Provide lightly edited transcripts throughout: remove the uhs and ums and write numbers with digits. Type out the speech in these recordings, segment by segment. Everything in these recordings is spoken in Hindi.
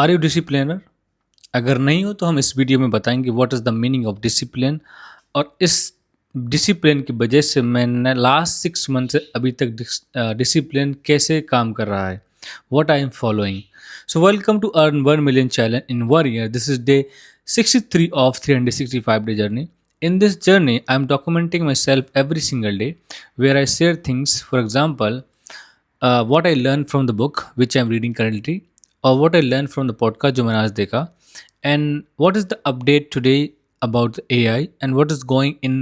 Are you डिसिप्लिनर? अगर नहीं हो तो हम इस वीडियो में बताएंगे what is the meaning of discipline. और इस डिसिप्लिन की वजह से मैंने लास्ट 6 मंथ से अभी तक डिसिप्लिन कैसे काम कर रहा है, what I am following. So welcome to earn 1 million challenge in 1 year। This is day 63 of 365 day journey. In this journey, I am documenting myself every single day, where I share things, for example, what I learned from the book which I am reading currently, or what I learned from the podcast जो मैंने आज देखा, and what is the update today about the AI, and what is going in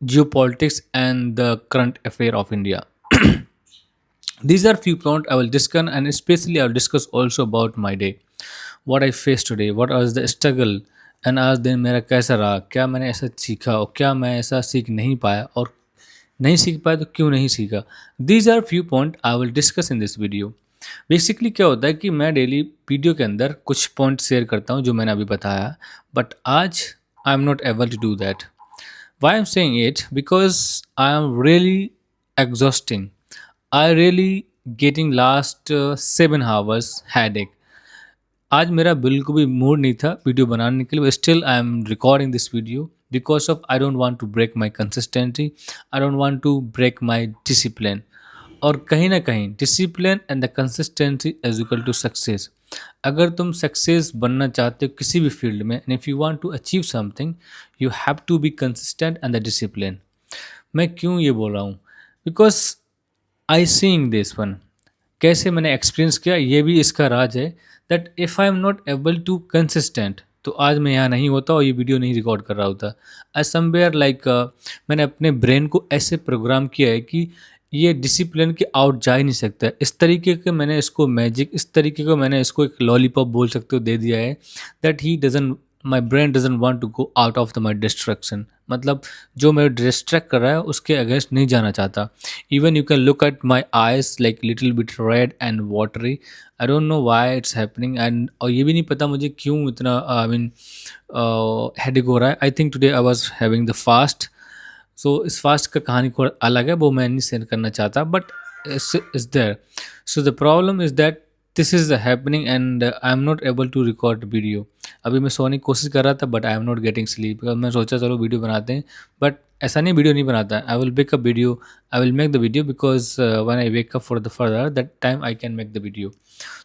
geopolitics and the current affair of India. These are few points I will discuss, and especially I will discuss also about my day, what I faced today, what was the struggle, and आज दिन मेरा कैसा रहा, क्या मैंने ऐसा सीखा और क्या मैं ऐसा सीख नहीं पाया, और नहीं सीख पाया तो क्यों नहीं सीखा। These are few point I will discuss in this video. Basically क्या होता है कि मैं डेली वीडियो के अंदर कुछ पॉइंट शेयर करता हूँ जो मैंने अभी बताया, बट आज I am not able to do that. Why I am saying it? Because I am really exhausting. I really getting last 7 hours headache। आज मेरा बिल्कुल भी मूड नहीं था वीडियो बनाने के लिए, still I am recording this video because of I don't want to break my consistency, I don't want to break my discipline. और कहीं ना कहीं discipline and the consistency is equal to success. अगर तुम सक्सेस बनना चाहते हो किसी भी फील्ड में, and if you want to achieve something, you have to be consistent and the discipline. मैं क्यों ये बोल रहा हूँ? Because I seeing this one, कैसे मैंने एक्सपीरियंस किया, ये भी इसका राज है। That if I am not able to consistent, तो आज मैं यहाँ नहीं होता और ये वीडियो नहीं रिकॉर्ड कर रहा होता। आई समवेयर लाइक मैंने अपने ब्रेन को ऐसे प्रोग्राम किया है कि ये डिसिप्लिन के आउट जा ही नहीं सकता है। इस तरीके के मैंने इसको मैजिक, इस तरीके को मैंने इसको एक लॉलीपॉप बोल सकते हो दे दिया है, that he doesn't my brain doesn't want to go out of the my distraction. मतलब जो मेरे डिस्ट्रैक्ट कर रहा है उसके अगेंस्ट नहीं जाना चाहता। Even you can look at my eyes like little bit red and watery. I don't know why it's happening, and और ये भी नहीं पता मुझे क्यों इतना आई मीन हेडेक हो रहा है। I think today I was having the fast. So इस फास्ट का कहानी थोड़ा अलग है, वो मैं नहीं शेयर करना चाहता, but is there. So the problem is that this is happening and I am not able to record video. अभी मैं सोने की कोशिश कर रहा था but I am not getting sleep, because मैं सोचा चलो वीडियो बनाते हैं, बट ऐसा नहीं वीडियो नहीं बनाता। I will make a video, I will make the video because one I wake up for the further that time I can make the video.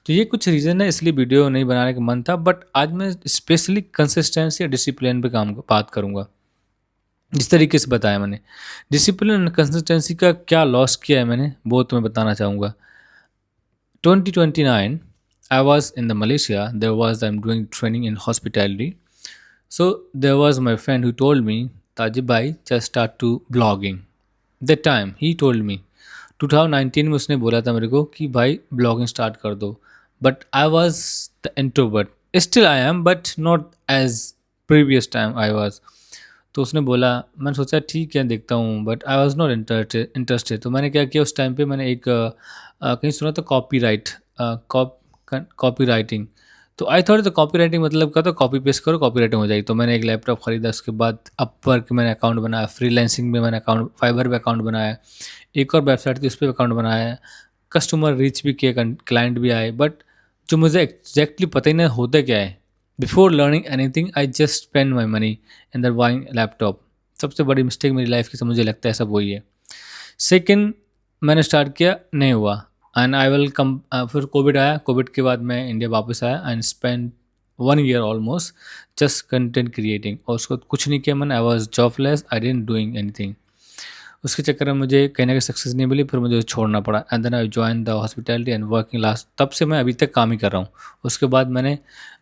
तो ये कुछ रीज़न है इसलिए वीडियो नहीं बनाने का मन था, बट आज मैं स्पेशली कंसिस्टेंसी या डिसिप्लिन पे बात करूँगा। जिस तरीके से बताया मैंने, डिसिप्लिन एंड कंसिस्टेंसी का क्या लॉस किया है मैंने, वो तुम्हें बताना चाहूँगा। 2029 I was in the Malaysia. There was I'm doing training in hospitality. So there was my friend who told me, Tajib bhai, just start to blogging. That time he told me 2019 में उसने बोला था मेरे को कि भाई ब्लॉगिंग स्टार्ट कर दो, but I was the introvert, still I am but not as previous time I was. तो उसने बोला, मैंने सोचा ठीक है देखता हूँ, but I was not interested. तो मैंने क्या किया उस टाइम पे, मैंने एक कहीं सुना था कॉपी राइट, कॉपी राइटिंग। तो आई थॉट तो कॉपी राइटिंग मतलब क्या, तो कॉपी पेस्ट करो कॉपी राइटिंग हो जाएगी। तो मैंने एक लैपटॉप ख़रीदा, उसके बाद अपवर्क मैंने अकाउंट बनाया, फ्रीलांसिंग में मैंने अकाउंट, फाइवर पे अकाउंट बनाया, एक और वेबसाइट थी उस पर अकाउंट बनाया, कस्टमर रीच भी किया, क्लाइंट भी आए। बट जो मुझे एग्जैक्टली पता ही नहीं होता क्या है, before learning anything I just spend my money in the buying laptop. सबसे बड़ी मिस्टेक मेरी लाइफ की सब मुझे लगता है सब वही है। सेकेंड मैंने स्टार्ट किया, नहीं हुआ, एंड आई विल कम। फिर कोविड आया, कोविड के बाद मैं इंडिया वापस आया and spend 1 year almost just content creating, और उसको कुछ नहीं किया मैंने। I was jobless, I didn't doing anything. उसके चक्कर में मुझे कहीं ना कहीं सक्सेस नहीं मिली, फिर मुझे छोड़ना पड़ा, and then I join the hospitality and working last. तब से मैं अभी तक काम ही कर रहा हूँ। उसके बाद मैंने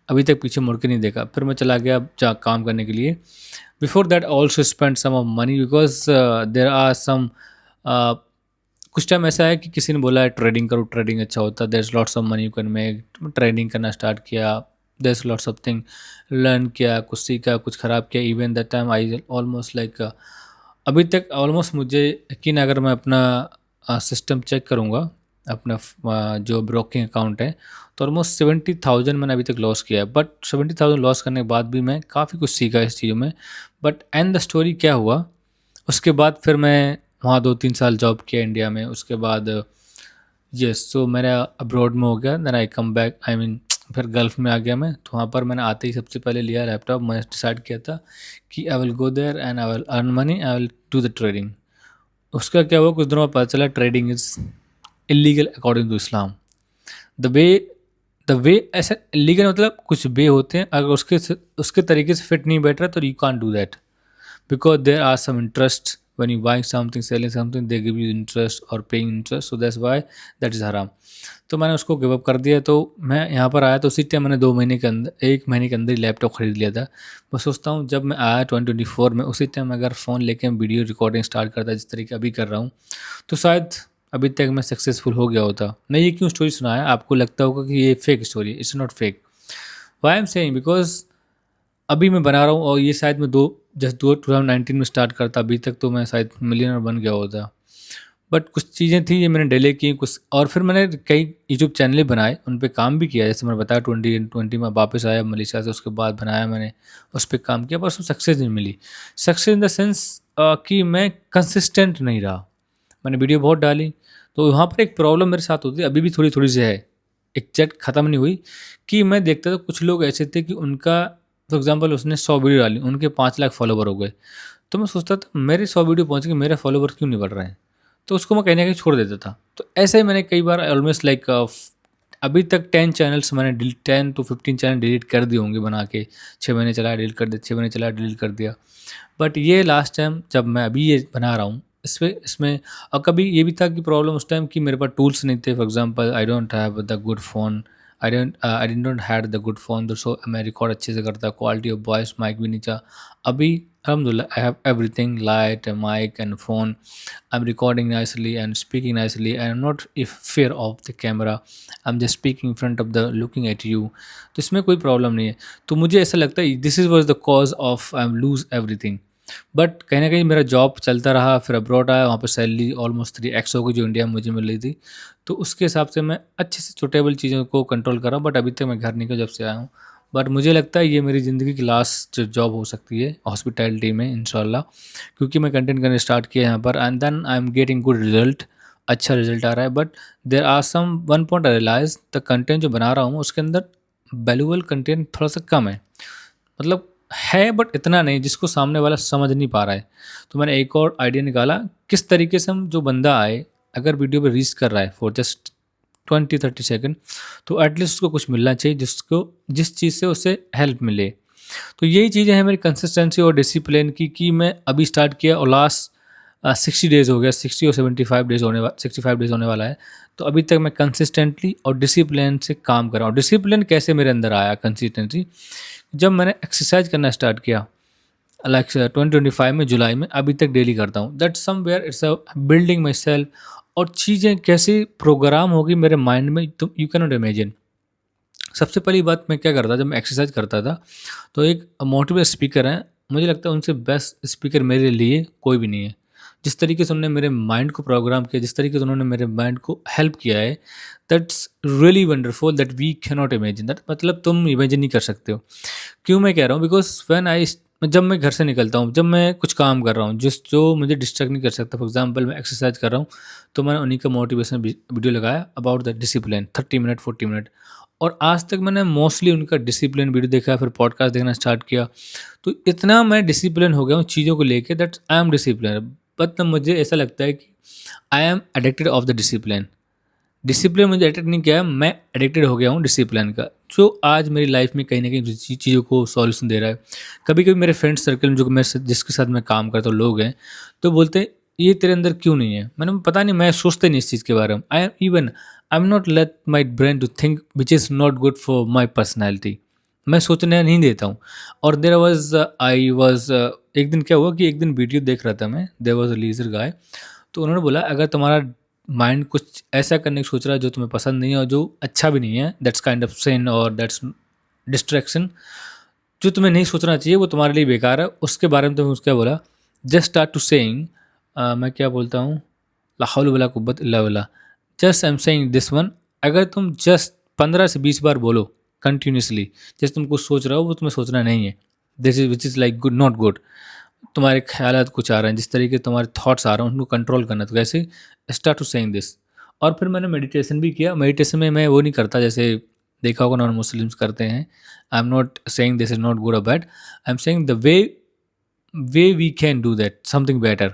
अभी तक पीछे मुड़ के नहीं देखा, फिर मैं चला गया काम करने के लिए। Before that also spend some of money, because there are some, कुछ टाइम ऐसा है कि किसी ने बोला है ट्रेडिंग करो, ट्रेडिंग अच्छा होता है, there is lots of money you can make. Trading करना स्टार्ट किया, there is lots of thing learn किया, कुछ सीखा, कुछ ख़राब किया। Even that time I almost like, अभी तक ऑलमोस्ट मुझे यकीन, अगर मैं अपना सिस्टम चेक करूँगा, अपना जो ब्रोकिंग अकाउंट है, तो ऑलमोस्ट 70,000 मैंने अभी तक लॉस किया है। बट 70,000 लॉस करने के बाद भी मैं काफ़ी कुछ सीखा इस चीज़ों में। बट एंड द स्टोरी क्या हुआ, उसके बाद फिर मैं वहाँ 2-3 साल जॉब किया इंडिया में। उसके बाद यस, सो मेरा अब्रॉड में हो गया, then I come back, I mean फिर गल्फ में आ गया मैं। तो वहाँ पर मैंने आते ही सबसे पहले लिया लैपटॉप। मैं डिसाइड किया था कि I will go there and I will earn money, I will do the trading. उसका क्या हुआ, कुछ दिनों में पता चला trading is illegal according to Islam. The way the way ऐसा इलीगल मतलब कुछ वे होते हैं, अगर उसके तरीके से फिट नहीं बैठ रहा तो you can't do that, because there are some interest when you buying something, selling something, they give you interest or paying interest, so that's why that is haram। तो मैंने उसको गिव अप कर दिया। तो मैं यहाँ पर आया तो उसी टाइम मैंने 2 महीने के अंदर, 1 महीने के अंदर ही लैपटॉप खरीद लिया था। मैं सोचता हूँ जब मैं आया 2024 में, उसी टाइम अगर फ़ोन लेके मैं वीडियो रिकॉर्डिंग स्टार्ट करता जिस तरीके अभी कर रहा हूँ, तो शायद अभी तक मैं सक्सेसफुल हो गया होता। मैं ये क्यों स्टोरी सुनाया, आपको लगता होगा कि ये fake story, it's not fake. Why am saying, because अभी मैं बना रहा हूँ और ये शायद मैं 2019 में स्टार्ट करता, अभी तक तो मैं शायद मिलियनर बन गया होता। बट कुछ चीज़ें थी ये मैंने डिले की कुछ, और फिर मैंने कई यूट्यूब चैनल बनाए, उन पे काम भी किया। जैसे मैंने बताया 2020 में वापस आया मलेशिया से, उसके बाद बनाया मैंने, उस पर काम किया, पर उसमें सक्सेस नहीं मिली। सक्सेस इन द सेंस कि मैं कंसिस्टेंट नहीं रहा। मैंने वीडियो बहुत डाली, तो वहाँ पर एक प्रॉब्लम मेरे साथ होती है, अभी भी थोड़ी थोड़ी सी है, एग्जैक्ट ख़त्म नहीं हुई। कि मैं देखता था कुछ लोग ऐसे थे कि उनका, फॉर एग्जाम्पल उसने 100 वीडियो डाली, उनके 5 लाख फॉलोवर हो गए। तो मैं सोचता था मेरे 100 वीडियो पहुँच गए, मेरे फॉलोवर क्यों नहीं बढ़ रहे हैं। तो उसको मैं कहीं न कहीं छोड़ देता था। तो ऐसे ही मैंने कई बार ऑलमोस्ट लाइक अभी तक 10 चैनल्स मैंने 10 टू 15 चैनल डिलीट कर दिए होंगे बना के। 6 महीने चलाया डिलीट कर दिया, 6 महीने चलाया डिलीट कर दिया। बट ये लास्ट टाइम जब मैं अभी ये बना रहा हूँ, इसमें और कभी ये भी था कि प्रॉब्लम उस टाइम कि मेरे पास टूल्स नहीं थे। For example I don't have the good phone, I did not had the good phone, तो सो मैं रिकॉर्ड अच्छे से करता, क्वालिटी ऑफ वॉइस माइक भी नहीं था। अभी अल्हम्दुलिल्लाह I have everything, light, mic and phone. I'm recording nicely and speaking nicely, and I'm not if fear of the camera, I'm just speaking in front of the looking at you। तो इसमें कोई प्रॉब्लम नहीं है। तो मुझे ऐसा लगता है this is was the cause of I am loose everything. But कहीं ना कहीं मेरा जॉब चलता रहा, फिर अब्रॉड आया, वहाँ पर सैलरी ऑलमोस्ट 3x हो गई जो इंडिया में मुझे मिल रही थी। तो उसके हिसाब से मैं अच्छे से छोटेबल चीज़ों को कंट्रोल कर रहा हूँ। बट अभी तक मैं घर नहीं गया जब से आया हूँ। बट मुझे लगता है ये मेरी ज़िंदगी की लास्ट जॉब हो सकती है हॉस्पिटैलिटी में इंशाल्लाह, क्योंकि मैं कंटेंट करने स्टार्ट किया यहाँ पर and then I am getting good result, अच्छा रिजल्ट आ रहा है। But there are some one point I realise, the content जो बना रहा हूँ उसके अंदर वैल्यूबल कंटेंट थोड़ा सा कम है, मतलब है बट इतना नहीं जिसको सामने वाला समझ नहीं पा रहा है। तो मैंने एक और आइडिया निकाला, किस तरीके से हम, जो बंदा आए अगर वीडियो पे रीच कर रहा है फॉर जस्ट 20-30 सेकेंड, तो एटलीस्ट उसको कुछ मिलना चाहिए जिसको, जिस चीज़ से उसे हेल्प मिले। तो यही चीज़ें हैं मेरी कंसिस्टेंसी और डिसिप्लिन की, कि मैं अभी स्टार्ट किया और लास्ट 60 डेज़ हो गया, 60 और 75 डेज़ होने वाला है। तो अभी तक मैं कंसिस्टेंटली और डिसिप्लिन से काम कर रहा हूँ। डिसिप्लिन कैसे मेरे अंदर आया, कंसिस्टेंसी, जब मैंने एक्सरसाइज करना स्टार्ट किया लाइक 2025 में जुलाई में, अभी तक डेली करता हूँ। That somewhere it's a building my self. और चीज़ें कैसे प्रोग्राम होगी मेरे माइंड में, तुम यू कैन नॉट इमेजिन। सबसे पहली बात मैं क्या करता जब मैं एक्सरसाइज करता था, तो एक मोटिवेट स्पीकर हैं, मुझे लगता है उनसे बेस्ट स्पीकर मेरे लिए कोई भी नहीं है। जिस तरीके से उन्होंने मेरे माइंड को प्रोग्राम किया, जिस तरीके से उन्होंने मेरे माइंड को हेल्प किया है, that's really wonderful, that we can not imagine that, मतलब तुम इमेजिन नहीं कर सकते हो। क्यों मैं कह रहा हूँ, बिकॉज व्हेन आई, जब मैं घर से निकलता हूँ, जब मैं कुछ काम कर रहा हूँ जो मुझे डिस्ट्रैक्ट नहीं कर सकता, फॉर एग्जांपल मैं एक्सरसाइज कर रहा हूँ, तो मैंने उन्हीं का मोटिवेशन वीडियो लगाया about the discipline, 30 minute 40 minute. और आज तक मैंने मोस्टली उनका डिसिप्लिन वीडियो देखा, फिर पॉडकास्ट देखना स्टार्ट किया। तो इतना मैं डिसिप्लिन हो गया हूँ चीज़ों को लेके, दैट आई एम डिसिप्लिन। मतलब मुझे ऐसा लगता है कि I am addicted of the discipline. Discipline मुझे एडिक्ट नहीं किया है, मैं एडिक्टेड हो गया हूँ डिसिप्लिन का, जो आज मेरी लाइफ में कहीं ना कहीं चीज़ों को सॉल्यूशन दे रहा है। कभी कभी मेरे फ्रेंड सर्कल में जो मैं जिसके साथ मैं काम करता हूँ लोग हैं, तो बोलते हैं ये तेरे अंदर क्यों नहीं है। मैंने पता नहीं, मैं सोचते नहीं इस चीज़ के बारे में। I am not let my brain to think which is not good for my personality. मैं सोचने नहीं देता हूँ। और देर वॉज आई वॉज एक दिन क्या हुआ कि एक दिन वीडियो देख रहा था मैं, देर वॉज अ लीजर गाय। तो उन्होंने बोला अगर तुम्हारा माइंड कुछ ऐसा करने की सोच रहा है जो तुम्हें पसंद नहीं है और जो अच्छा भी नहीं है, दैट्स काइंड ऑफ सिन और दैट्स डिस्ट्रैक्शन, जो तुम्हें नहीं सोचना चाहिए वो तुम्हारे लिए बेकार है। उसके बारे में तुम्हें उसका बोला, जस्ट स्टार्ट टू सेइंग, मैं क्या बोलता हूँ, ला हौल वला कुव्वत इल्ला बिल्लाह, just I am saying this one. अगर तुम जस्ट 15 से 20 बार बोलो कंटिन्यूसली, जैसे तुम कुछ सोच रहे हो वो तुम्हें सोचना नहीं है, this is which is like good not good. तुम्हारे ख्यालात कुछ आ रहे हैं, जिस तरीके से तुम्हारे थॉट्स आ रहे हैं उनको कंट्रोल करना। तो कैसे, स्टार्ट टू सेइंग दिस। और फिर मैंने मेडिटेशन भी किया। मेडिटेशन में मैं वो नहीं करता जैसे देखा होगा नॉन मुस्लिम्स करते हैं। I am not saying this is not good और bad, I am saying the way we can do that something better.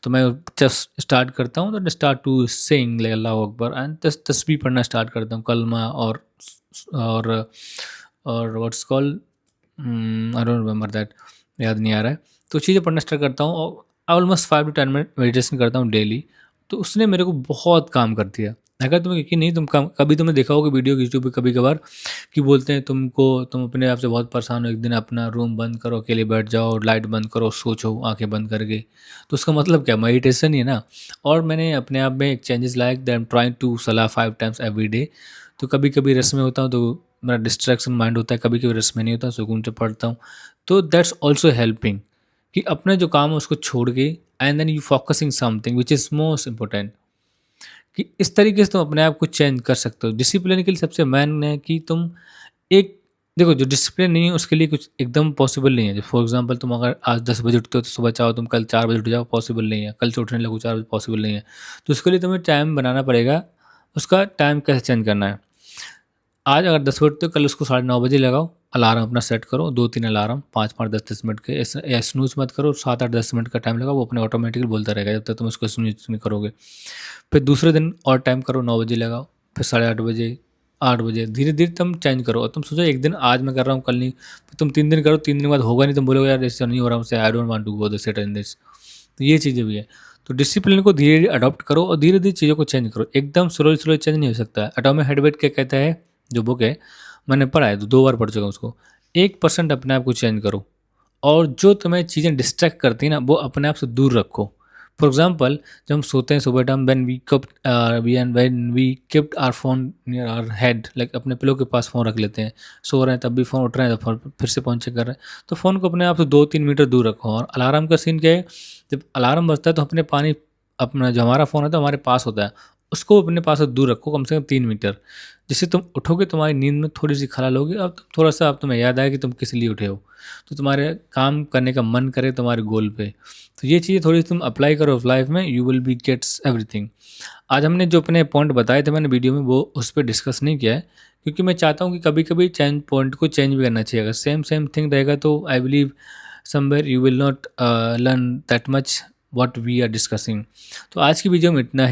तो मैं जस्ट स्टार्ट करता हूँ तो स्टार्ट टू सिंग लाइक अल्लाह अकबर एंड तस्बीह पढ़ना स्टार्ट करता हूँ, कलमा और और what's called, I don't remember that, याद नहीं आ रहा है। तो चीज़ें पढ़ना स्टार्ट करता हूँ और ऑलमोस्ट 5 to 10 मिनट मेडिटेशन करता हूँ डेली। तो उसने मेरे को बहुत काम कर दिया। अगर तुम्हें यकीन नहीं, तुम कभी तुमने देखा होगा वीडियो यूट्यूब पे कभी कभार कि बोलते हैं तुम अपने आप से बहुत परेशान हो, एक दिन अपना रूम बंद करो, अकेले बैठ जाओ, लाइट बंद करो, सोचो आंखें बंद करके। तो उसका मतलब क्या, मेडिटेशन ही है ना। और मैंने अपने आप में एक changes like that, I am trying to सलाह 5 times एवरी डे। तो कभी कभी रस में होता हूँ तो मेरा डिस्ट्रैक्शन माइंड होता है, कभी कभी रस में नहीं होता, सुकून से पढ़ता हूँ। तो दैट्स ऑल्सो हेल्पिंग कि अपने जो काम है उसको छोड़ के and then you focusing something which is most important, कि इस तरीके से तुम अपने आप को चेंज कर सकते हो। डिसिप्लिन के लिए सबसे मेन है कि तुम एक, देखो जो डिसिप्लिन नहीं है उसके लिए कुछ एकदम पॉसिबल नहीं है। फॉर एग्जांपल तुम अगर आज 10 बजे उठते हो तो सुबह चाहो तुम कल 4 बजे उठ जाओ, पॉसिबल नहीं है। कल से उठने लगो 4 बजे, पॉसिबल नहीं है। तो उसके लिए तुम्हें टाइम बनाना पड़ेगा। उसका टाइम कैसे चेंज करना है, आज अगर 10 बजे उठते हो कल उसको 9:30 बजे लगाओ। अलार्म अपना सेट करो, 2-3 अलार्म, 5-5, 10-10 मिनट के, या स्नूज मत करो। 7-8, 10 मिनट का टाइम लगाओ, वो अपने ऑटोमेटिकली बोलता रहेगा जब तक तुम उसको स्नूज नहीं करोगे। फिर दूसरे दिन और टाइम करो, 9 बजे लगाओ, फिर 8:30 बजे, 8 बजे, धीरे धीरे तुम चेंज करो। और तुम सोचो एक दिन आज मैं कर रहा हूँ कल नहीं, फिर तुम 3 दिन करो, 3 दिन बाद होगा नहीं, तुम बोलोगे यार इससे नहीं हो रहा मुझसे, I don't want to go this it in this. तो ये चीज़ें भी है। तो डिसिप्लिन को धीरे धीरे अडॉप्ट करो और धीरे धीरे चीज़ों को चेंज करो। एकदम स्लो स्लो चेंज नहीं हो सकता है। एटॉमिक हैबिट क्या कहता है, जो बुक है, मैंने पढ़ा है, 2 बार पढ़ चुका हूँ उसको। 1% अपने आप को चेंज करो और जो तुम्हें चीज़ें डिस्ट्रैक्ट करती हैं ना वो अपने आप से दूर रखो। फॉर एग्जाम्पल, जब हम सोते हैं सुबह time, when we kept our phone near our head, like अपने पिलो के पास फ़ोन रख लेते हैं, सो रहे हैं तब भी फ़ोन, उठ रहे हैं तो फोन फिर से फ़ोन चेक कर रहे हैं। तो फ़ोन को अपने आप से 2-3 मीटर दूर रखो। और अलार्म का सीन क्या है, जब अलार्म बजता है तो अपना जो हमारा फ़ोन होता है हमारे पास होता है, उसको अपने पास से दूर रखो कम से कम 3 मीटर। जिससे तुम उठोगे तुम्हारी नींद में थोड़ी सी खलल होगी, अब तुम थोड़ा सा, अब तुम्हें याद आए कि तुम किस लिए उठे हो, तो तुम्हारे काम करने का मन करे तुम्हारे गोल पे। तो ये चीज़ें थोड़ी तुम अप्लाई करो लाइफ में, you will be gets everything. आज हमने जो अपने पॉइंट बताए थे मैंने वीडियो में, वो उस पर डिस्कस नहीं किया है, क्योंकि मैं चाहता हूँ कि कभी कभी चेंज पॉइंट को चेंज भी करना चाहिए। अगर सेम सेम थिंग रहेगा तो I believe somewhere you will not learn that much what we are discussing. तो आज की वीडियो में इतना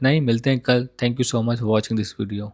ही, मिलते हैं कल। Thank you so much for watching this video.